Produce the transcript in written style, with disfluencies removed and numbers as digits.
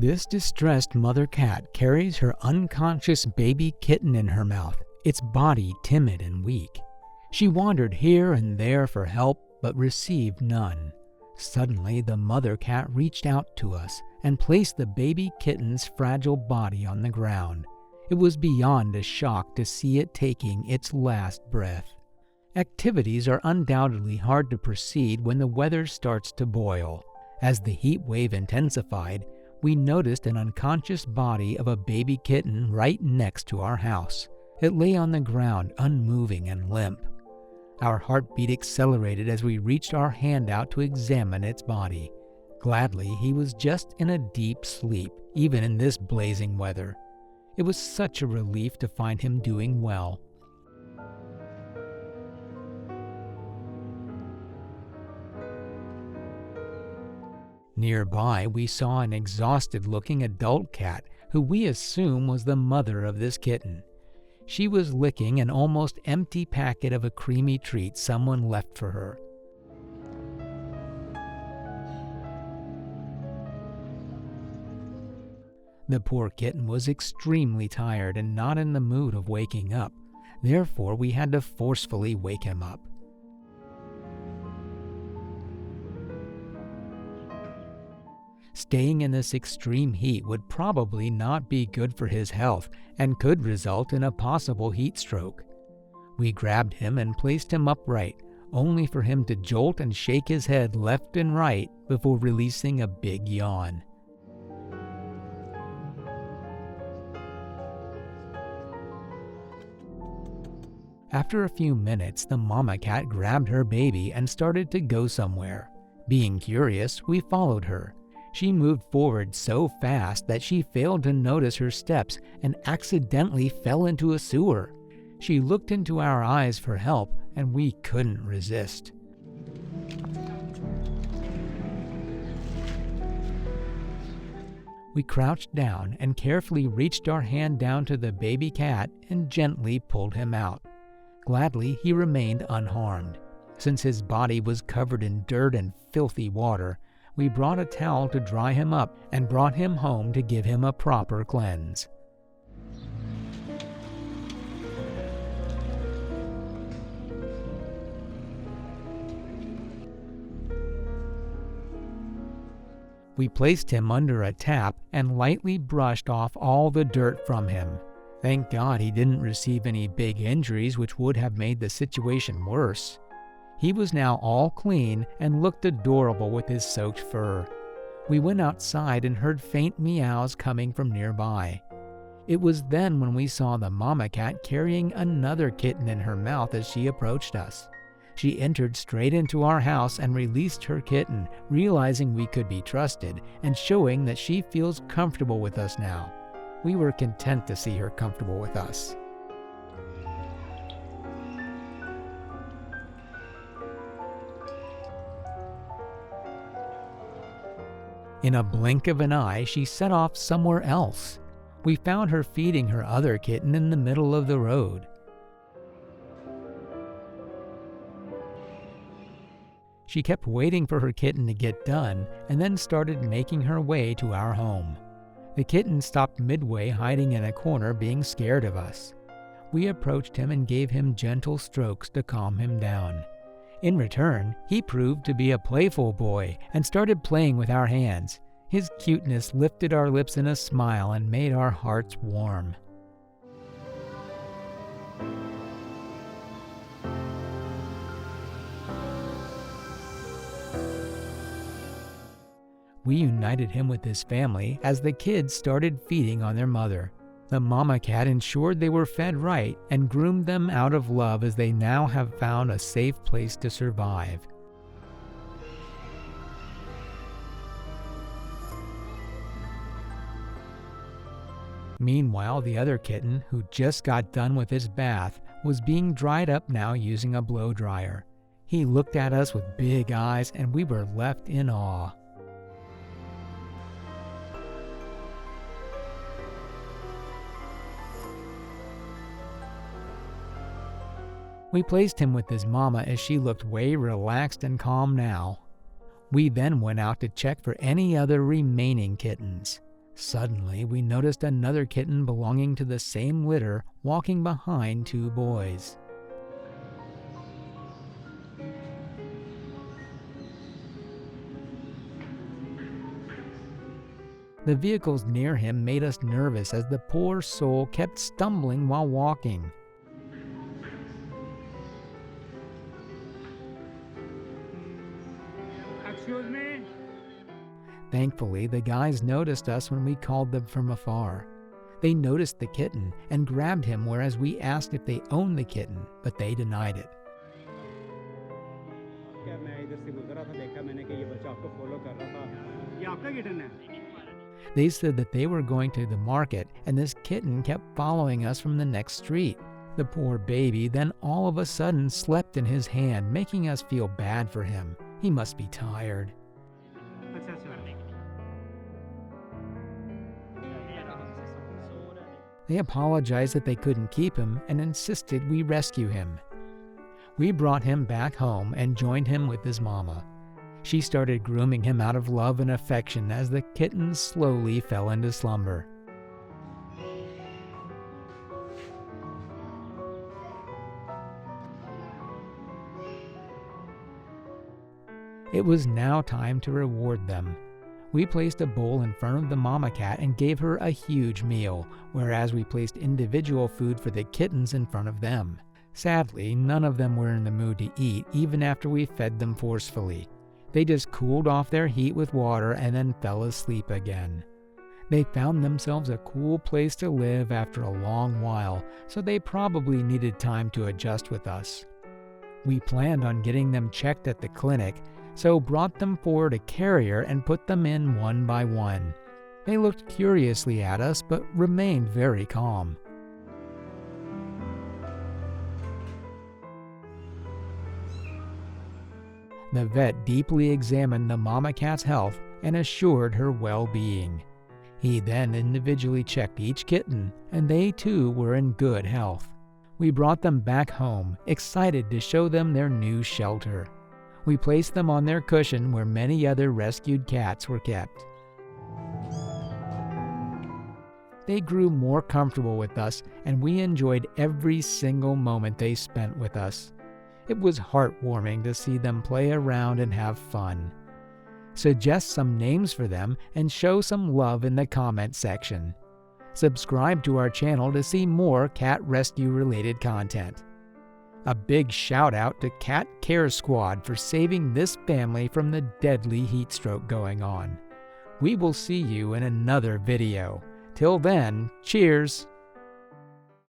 This distressed mother cat carries her unconscious baby kitten in her mouth, its body timid and weak. She wandered here and there for help, but received none. Suddenly, the mother cat reached out to us and placed the baby kitten's fragile body on the ground. It was beyond a shock to see it taking its last breath. Activities are undoubtedly hard to proceed when the weather starts to boil. As the heat wave intensified, we noticed an unconscious body of a baby kitten right next to our house. It lay on the ground, unmoving and limp. Our heartbeat accelerated as we reached our hand out to examine its body. Gladly, he was just in a deep sleep, even in this blazing weather. It was such a relief to find him doing well. Nearby, we saw an exhausted-looking adult cat who we assume was the mother of this kitten. She was licking an almost empty packet of a creamy treat someone left for her. The poor kitten was extremely tired and not in the mood of waking up. Therefore, we had to forcefully wake him up. Staying in this extreme heat would probably not be good for his health and could result in a possible heat stroke. We grabbed him and placed him upright, only for him to jolt and shake his head left and right before releasing a big yawn. After a few minutes, the mama cat grabbed her baby and started to go somewhere. Being curious, we followed her. She moved forward so fast that she failed to notice her steps and accidentally fell into a sewer. She looked into our eyes for help, and we couldn't resist. We crouched down and carefully reached our hand down to the baby cat and gently pulled him out. Gladly, he remained unharmed. Since his body was covered in dirt and filthy water, we brought a towel to dry him up and brought him home to give him a proper cleanse. We placed him under a tap and lightly brushed off all the dirt from him. Thank God he didn't receive any big injuries which would have made the situation worse. He was now all clean and looked adorable with his soaked fur. We went outside and heard faint meows coming from nearby. It was then when we saw the mama cat carrying another kitten in her mouth as she approached us. She entered straight into our house and released her kitten, realizing we could be trusted and showing that she feels comfortable with us now. We were content to see her comfortable with us. In a blink of an eye, she set off somewhere else. We found her feeding her other kitten in the middle of the road. She kept waiting for her kitten to get done and then started making her way to our home. The kitten stopped midway, hiding in a corner, being scared of us. We approached him and gave him gentle strokes to calm him down. In return, he proved to be a playful boy and started playing with our hands. His cuteness lifted our lips in a smile and made our hearts warm. We united him with his family as the kids started feeding on their mother. The mama cat ensured they were fed right and groomed them out of love as they now have found a safe place to survive. Meanwhile, the other kitten, who just got done with his bath, was being dried up now using a blow dryer. He looked at us with big eyes and we were left in awe. We placed him with his mama as she looked way relaxed and calm now. We then went out to check for any other remaining kittens. Suddenly, we noticed another kitten belonging to the same litter walking behind two boys. The vehicles near him made us nervous as the poor soul kept stumbling while walking. Excuse me? Thankfully, the guys noticed us when we called them from afar. They noticed the kitten and grabbed him, whereas we asked if they owned the kitten, but they denied it. क्या मैं इधर से गुजरा था, देखा मैंने कि ये बच्चा आपको फॉलो कर रहा था। ये आपका किटन है? They said that they were going to the market and this kitten kept following us from the next street. The poor baby then all of a sudden slept in his hand, making us feel bad for him. He must be tired. अच्छा अच्छा। They apologized that they couldn't keep him and insisted we rescue him. We brought him back home and joined him with his mama. She started grooming him out of love and affection as the kitten slowly fell into slumber. It was now time to reward them. We placed a bowl in front of the mama cat and gave her a huge meal, whereas we placed individual food for the kittens in front of them. Sadly, none of them were in the mood to eat even after we fed them forcefully. They just cooled off their heat with water and then fell asleep again. They found themselves a cool place to live after a long while, so they probably needed time to adjust with us. We planned on getting them checked at the clinic, so brought them forward a carrier and put them in one by one. They looked curiously at us but remained very calm. The vet deeply examined the mama cat's health and assured her well-being. He then individually checked each kitten, and they too were in good health. We brought them back home, excited to show them their new shelter. We placed them on their cushion where many other rescued cats were kept. They grew more comfortable with us, and we enjoyed every single moment they spent with us. It was heartwarming to see them play around and have fun. Suggest some names for them and show some love in the comment section. Subscribe to our channel to see more cat rescue related content. A big shout out to Cat Care Squad for saving this family from the deadly heat stroke going on. We will see you in another video. Till then, cheers!